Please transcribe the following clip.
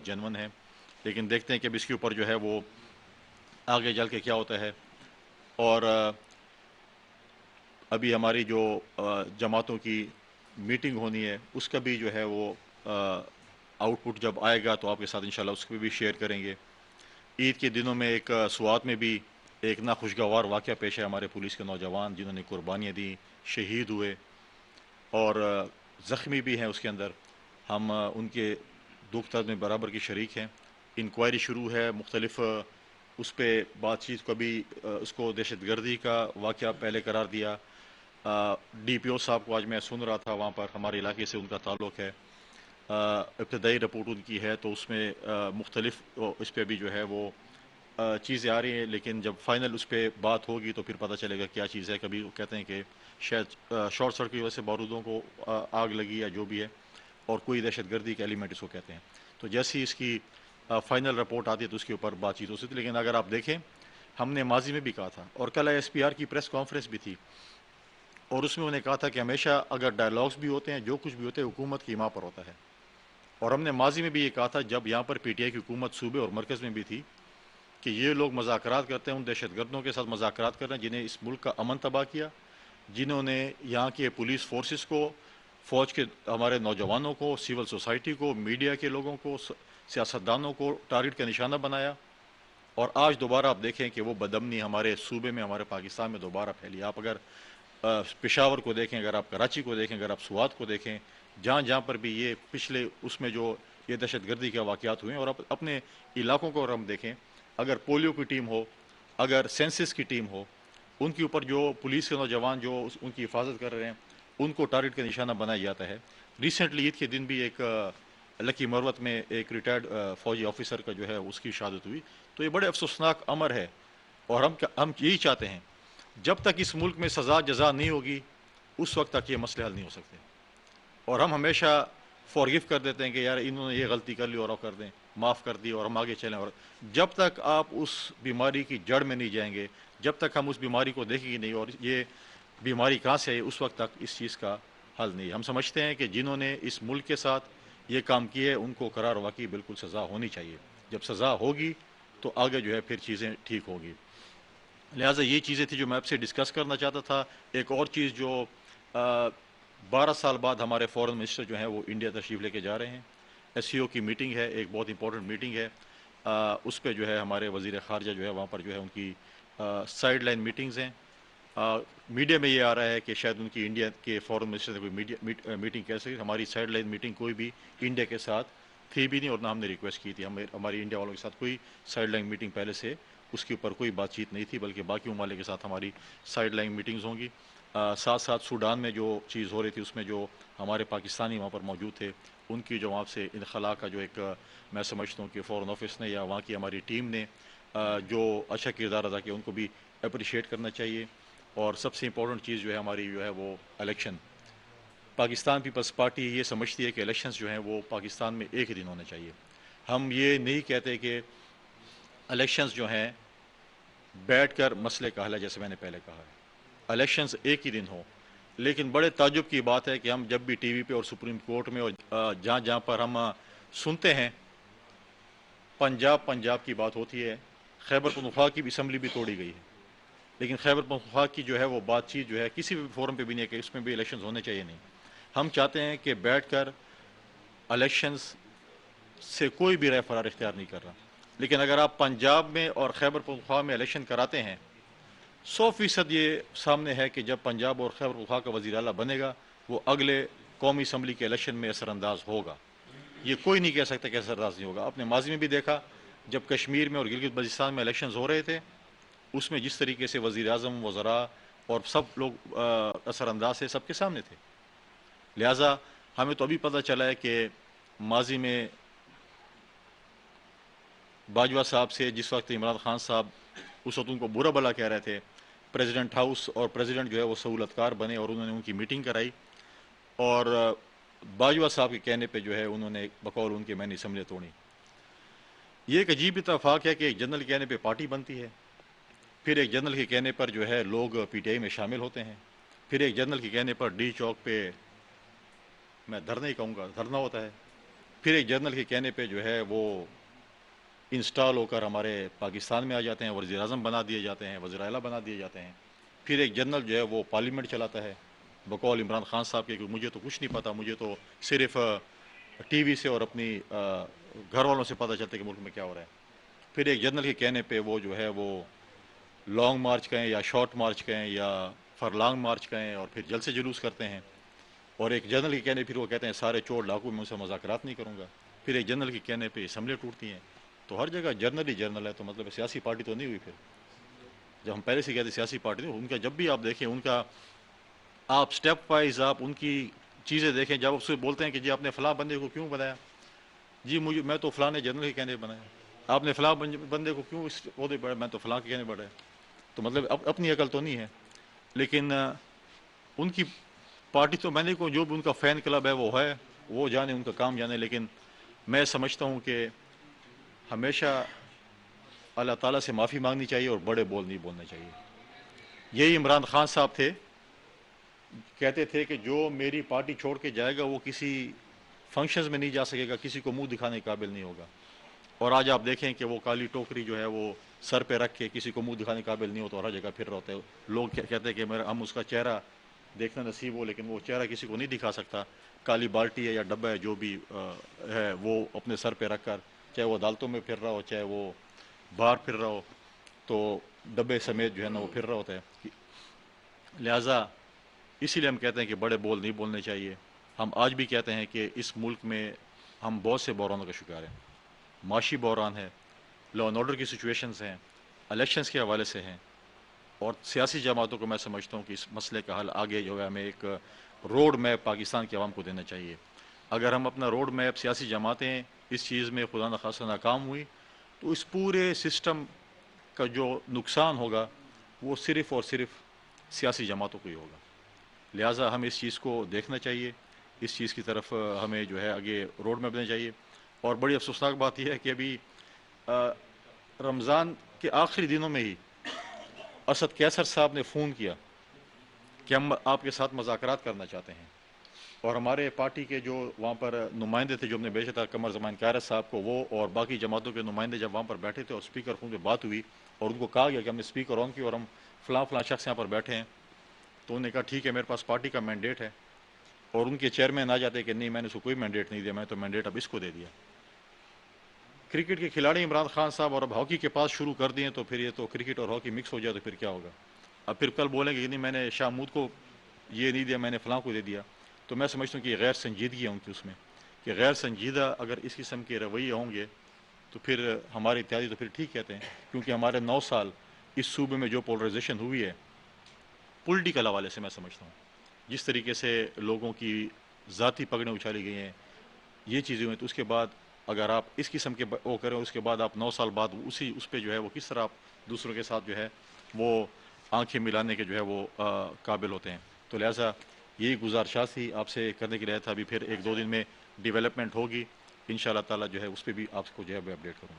بہت جینون ہے، لیکن دیکھتے ہیں کہ اب اس کے اوپر جو ہے وہ آگے چل کے کیا ہوتا ہے۔ اور ابھی ہماری جو جماعتوں کی میٹنگ ہونی ہے اس کا بھی جو ہے وہ آؤٹ پٹ جب آئے گا تو آپ کے ساتھ انشاءاللہ اس کو بھی شیئر کریں گے۔ عید کے دنوں میں ایک سوات میں بھی ایک ناخوشگوار واقعہ پیش ہے، ہمارے پولیس کے نوجوان جنہوں نے قربانیاں دیں شہید ہوئے اور زخمی بھی ہیں اس کے اندر۔ ہم ان کے دکھ درد میں برابر کی شریک ہیں۔ انکوائری شروع ہے، مختلف اس پہ بات چیت کو بھی اس کو دہشت گردی کا واقعہ پہلے قرار دیا۔ ڈی پی او صاحب کو آج میں سن رہا تھا، وہاں پر ہمارے علاقے سے ان کا تعلق ہے، ابتدائی رپورٹ ان کی ہے تو اس میں مختلف اس پہ بھی جو ہے وہ چیزیں آ رہی ہیں، لیکن جب فائنل اس پہ بات ہوگی تو پھر پتہ چلے گا کیا چیز ہے۔ کبھی وہ کہتے ہیں کہ شاید شارٹ سرکٹ کی وجہ سے بارودوں کو آگ لگی یا جو بھی ہے، اور کوئی دہشت گردی کے ایلیمنٹ اس کو کہتے ہیں۔ تو جیسی اس کی فائنل رپورٹ آتی ہے تو اس کے اوپر بات چیت ہو سکتی ہے۔ لیکن اگر آپ دیکھیں، ہم نے ماضی میں بھی کہا تھا، اور کل ایس پی آر کی پریس کانفرنس بھی تھی، اور اس میں انہوں نے کہا تھا کہ ہمیشہ اگر ڈائلاگس بھی ہوتے ہیں، جو کچھ بھی ہوتے ہیں، حکومت کی ماں پر ہوتا ہے۔ اور ہم نے ماضی میں بھی یہ کہا تھا جب یہاں پر پی ٹی آئی کی حکومت صوبے اور مرکز میں بھی تھی کہ یہ لوگ مذاکرات کرتے ہیں، ان دہشت گردوں کے ساتھ مذاکرات کر رہے ہیں جنہیں اس ملک کا امن تباہ کیا، جنہوں نے یہاں کے پولیس فورسز کو، فوج کے ہمارے نوجوانوں کو، سول سوسائٹی کو، میڈیا کے لوگوں کو، سیاستدانوں کو ٹارگٹ کا نشانہ بنایا۔ اور آج دوبارہ آپ دیکھیں کہ وہ بدامنی ہمارے صوبے میں، ہمارے پاکستان میں دوبارہ پھیلی۔ آپ اگر پشاور کو دیکھیں، اگر آپ کراچی کو دیکھیں، اگر آپ سوات کو دیکھیں، جہاں جہاں پر بھی یہ پچھلے اس میں جو یہ دہشت گردی کے واقعات ہوئے ہیں، اور اپنے علاقوں کو اگر ہم دیکھیں، اگر پولیو کی ٹیم ہو، اگر سینسس کی ٹیم ہو، ان کے اوپر جو پولیس کے نوجوان جو ان کی حفاظت کر رہے ہیں، ان کو ٹارگٹ کا نشانہ بنایا جاتا ہے۔ ریسنٹلی عید کے دن بھی ایک لکی مروت میں ایک ریٹائرڈ فوجی آفیسر کا جو ہے اس کی شہادت ہوئی۔ تو یہ بڑے افسوسناک امر ہے، اور ہم یہی چاہتے ہیں جب تک اس ملک میں سزا جزا نہیں ہوگی اس وقت تک یہ مسئلے حل نہیں ہو سکتے۔ اور ہم ہمیشہ فورگیو کر دیتے ہیں کہ یار انہوں نے یہ غلطی کر لی اور کر دیں، معاف کر دی اور ہم آگے چلیں۔ اور جب تک آپ اس بیماری کی جڑ میں نہیں جائیں گے، جب تک ہم اس بیماری کو دیکھیں گے نہیں اور یہ بیماری کہاں سے آئی، اس وقت تک اس چیز کا حل نہیں۔ ہم سمجھتے ہیں کہ جنہوں نے اس ملک کے ساتھ یہ کام کیے ان کو قرار واقعی بالکل سزا ہونی چاہیے۔ جب سزا ہوگی تو آگے جو ہے پھر چیزیں ٹھیک ہوگی۔ لہٰذا یہ چیزیں تھی جو میں آپ سے ڈسکس کرنا چاہتا تھا۔ ایک اور چیز جو 12 سال بعد ہمارے فورن منسٹر جو ہیں وہ انڈیا تشریف لے کے جا رہے ہیں، ایس سی او کی میٹنگ ہے، ایک بہت امپورٹنٹ میٹنگ ہے۔ اس پہ جو ہے ہمارے وزیر خارجہ جو ہے وہاں پر جو ہے ان کی سائڈ لائن میٹنگز ہیں۔ میڈیا میں یہ آ رہا ہے کہ شاید ان کی انڈیا کے فورن منسٹر سے کوئی میٹنگ کر سکے۔ ہماری سائڈ لائن میٹنگ کوئی بھی انڈیا کے ساتھ تھی بھی نہیں، اور نہ ہم نے ریکویسٹ کی تھی۔ ہماری انڈیا والوں کے ساتھ کوئی سائڈ لائن میٹنگ پہلے سے اس کے اوپر کوئی بات چیت نہیں تھی، بلکہ باقی ممالک کے ساتھ ہماری سائڈ لائن میٹنگز ہوں گی۔ ساتھ ساتھ سوڈان میں جو چیز ہو رہی تھی اس میں جو ہمارے پاکستانی وہاں پر موجود تھے، ان کی جو وہاں سے انخلا کا جو ایک میں سمجھتا ہوں کہ فورن آفس نے یا وہاں کی ہماری ٹیم نے جو اچھا کردار ادا کیا، ان کو بھی اپریشیٹ کرنا چاہیے۔ اور سب سے امپورٹنٹ چیز جو ہے ہماری جو ہے وہ الیکشن۔ پاکستان پیپلز پارٹی یہ سمجھتی ہے کہ الیکشنز جو ہیں وہ پاکستان میں ایک ہی دن ہونے چاہیے۔ ہم یہ نہیں کہتے کہ الیکشنز جو ہیں بیٹھ کر مسئلے کا حل ہے، جیسے میں نے پہلے کہا ہے الیکشنز ایک ہی دن ہو، لیکن بڑے تعجب کی بات ہے کہ ہم جب بھی ٹی وی پہ اور سپریم کورٹ میں اور جہاں جہاں پر ہم سنتے ہیں پنجاب کی بات ہوتی ہے، خیبر پختونخوا کی اسمبلی بھی توڑی گئی ہے، لیکن خیبر پختونخوا کی جو ہے وہ بات چیت جو ہے کسی بھی فورم پہ بھی نہیں ہے کہ اس میں بھی الیکشنز ہونے چاہیے۔ نہیں، ہم چاہتے ہیں کہ بیٹھ کر الیکشنز سے کوئی بھی رائے فرار اختیار نہیں کر رہا، لیکن اگر آپ پنجاب میں اور خیبر پختونخوا میں الیکشن کراتے ہیں، 100% یہ سامنے ہے کہ جب پنجاب اور خیبر پختونخوا کا وزیر اعلیٰ بنے گا وہ اگلے قومی اسمبلی کے الیکشن میں اثر انداز ہوگا۔ یہ کوئی نہیں کہہ سکتا کہ اثر انداز نہیں ہوگا۔ آپ نے ماضی میں بھی دیکھا جب کشمیر میں اور گلگت بلتستان میں الیکشنز ہو رہے تھے، اس میں جس طریقے سے وزیر اعظم، وزراء اور سب لوگ اثر انداز سے سب کے سامنے تھے۔ لہٰذا ہمیں تو ابھی پتہ چلا ہے کہ ماضی میں باجوہ صاحب سے جس وقت عمران خان صاحب اس وقت ان کو برا بلا کہہ رہے تھے، پریزیڈنٹ ہاؤس اور پریزیڈنٹ جو ہے وہ سہولت کار بنے اور انہوں نے ان کی میٹنگ کرائی، اور باجوہ صاحب کے کہنے پہ جو ہے انہوں نے بقول ان کے میں نے اسمبلی توڑی۔ یہ ایک عجیب اتفاق ہے کہ ایک جنرل کے کہنے پہ پارٹی بنتی ہے، پھر ایک جنرل کے کہنے پر جو ہے لوگ پی ٹی آئی میں شامل ہوتے ہیں، پھر ایک جنرل کے کہنے پر ڈی چوک پہ میں دھرنا ہی کہوں گا دھرنا ہوتا ہے، پھر ایک جنرل کے کہنے پہ جو ہے وہ انسٹال ہو کر ہمارے پاکستان میں آ جاتے ہیں، وزیر اعظم بنا دیے جاتے ہیں، وزیر اعلیٰ بنا دیے جاتے ہیں۔ پھر ایک جنرل جو ہے وہ پارلیمنٹ چلاتا ہے بقول عمران خان صاحب کے کہ مجھے تو کچھ نہیں پتہ، مجھے تو صرف ٹی وی سے اور اپنی گھر والوں سے پتہ چلتا ہے کہ ملک میں کیا ہو رہا ہے۔ پھر ایک جنرل کے کہنے پہ وہ جو ہے وہ لانگ مارچ کہیں یا شارٹ مارچ کہیں یا فرلانگ مارچ کہیں اور پھر جلسے جلوس کرتے ہیں۔ اور ایک جنرل کے کہنے پھر وہ کہتے ہیں سارے چور ڈاکو میں ان سے مذاکرات نہیں کروں گا۔ پھر ایک جنرل کے کہنے پہ اسمبلی ٹوٹتی ہیں۔ تو ہر جگہ جنرل ہی جنرل ہے، تو مطلب سیاسی پارٹی تو نہیں ہوئی پھر۔ جب ہم پہلے سے کہتے سیاسی پارٹی ان کا جب بھی آپ دیکھیں ان کا آپ سٹیپ وائز آپ ان کی چیزیں دیکھیں، جب آپ سے بولتے ہیں کہ جی آپ نے فلاں بندے کو کیوں بنایا، جی مجھے میں تو فلاں نے جنرل کے کہنے پہ بنایا، آپ نے فلاں بندے کو کیوں اس عہدے پہ، میں تو فلاں کے کہنے پڑا ہے۔ تو مطلب اپنی عقل تو نہیں ہے، لیکن ان کی پارٹی تو میں نے کو جو بھی ان کا فین کلب ہے وہ ہے، وہ جانے ان کا کام جانے، لیکن میں سمجھتا ہوں کہ ہمیشہ اللہ تعالیٰ سے معافی مانگنی چاہیے اور بڑے بول نہیں بولنے چاہیے۔ یہی عمران خان صاحب تھے، کہتے تھے کہ جو میری پارٹی چھوڑ کے جائے گا وہ کسی فنکشنز میں نہیں جا سکے گا، کسی کو منہ دکھانے کے قابل نہیں ہوگا۔ اور آج آپ دیکھیں کہ وہ کالی ٹوکری جو ہے وہ سر پہ رکھ کے کسی کو منہ دکھانے کے قابل نہیں ہوتا اور ہر جگہ پھر رہا ہوتا ہے۔ لوگ کہتے ہیں کہ ہم اس کا چہرہ دیکھنا نصیب ہو، لیکن وہ چہرہ کسی کو نہیں دکھا سکتا۔ کالی بالٹی ہے یا ڈبہ ہے جو بھی ہے وہ اپنے سر پہ رکھ کر، چاہے وہ عدالتوں میں پھر رہا ہو چاہے وہ باہر پھر رہا ہو، تو ڈبے سمیت جو ہے نا وہ پھر رہا ہوتا ہے۔ لہٰذا اسی لیے ہم کہتے ہیں کہ بڑے بول نہیں بولنے چاہیے۔ ہم آج بھی کہتے ہیں کہ اس ملک میں ہم بہت سے بحرانوں کا شکار ہیں، معاشی بحران ہے، لا اینڈ آرڈر کی سچویشنز ہیں، الیکشنز کے حوالے سے ہیں، اور سیاسی جماعتوں کو میں سمجھتا ہوں کہ اس مسئلے کا حل آگے جو ہے ہمیں ایک روڈ میپ پاکستان کے عوام کو دینا چاہیے۔ اگر ہم اپنا روڈ میپ سیاسی جماعتیں اس چیز میں خدا نخواستہ ناکام ہوئی تو اس پورے سسٹم کا جو نقصان ہوگا وہ صرف اور صرف سیاسی جماعتوں کو ہی ہوگا۔ لہٰذا ہمیں اس چیز کو دیکھنا چاہیے، اس چیز کی طرف ہمیں جو ہے آگے روڈ میپ دینا چاہیے۔ اور بڑی افسوسناک بات یہ ہے کہ ابھی رمضان کے آخری دنوں میں ہی اسد کیسر صاحب نے فون کیا کہ ہم آپ کے ساتھ مذاکرات کرنا چاہتے ہیں، اور ہمارے پارٹی کے جو وہاں پر نمائندے تھے جو ہم نے بھیجا تھا قمر زمان قیارت صاحب کو، وہ اور باقی جماعتوں کے نمائندے جب وہاں پر بیٹھے تھے اور اسپیکر فون پہ بات ہوئی اور ان کو کہا گیا کہ ہم نے اسپیکر آن کی اور ہم فلاں فلاں شخص یہاں پر بیٹھے ہیں، تو انہوں نے کہا ٹھیک ہے میرے پاس پارٹی کا مینڈیٹ ہے، اور ان کے چیئرمین آ جاتے کہ نہیں میں نے اس کو کوئی مینڈیٹ نہیں دیا، میں تو مینڈیٹ اب اس کو دے دیا۔ کرکٹ کے کھلاڑی عمران خان صاحب اور اب ہاکی کے پاس شروع کر دیے تو پھر یہ تو کرکٹ اور ہاکی مکس ہو جائے تو پھر کیا ہوگا؟ اب پھر کل بولیں گے کہ نہیں میں نے شاہ محمود کو یہ نہیں دیا، میں نے فلاں کو دے دیا۔ تو میں سمجھتا ہوں کہ یہ غیر سنجیدگی ہے ان کی اس میں، کہ غیر سنجیدہ اگر اس قسم کے رویے ہوں گے تو پھر ہماری اتحادی تو پھر ٹھیک کہتے ہیں، کیونکہ ہمارے 9 سال اس صوبے میں جو پولرائزیشن ہوئی ہے پولیٹیکل حوالے سے، میں سمجھتا ہوں جس طریقے سے لوگوں کی ذاتی پگڑیں اچھالی گئی ہیں، یہ چیزیں ہوئیں، تو اس کے بعد اگر آپ اس قسم کے وہ کریں اس کے بعد آپ 9 سال بعد اس پہ جو ہے وہ کس طرح آپ دوسروں کے ساتھ جو ہے وہ آنکھیں ملانے کے جو ہے وہ قابل ہوتے ہیں۔ تو لہٰذا یہی گزارشات تھی آپ سے کرنے کے لیے تھا۔ ابھی پھر 1-2 دن میں ڈیولپمنٹ ہوگی، ان شاء اللہ تعالیٰ جو ہے اس پہ بھی آپ کو جو ہے وہ اپڈیٹ کروں گا۔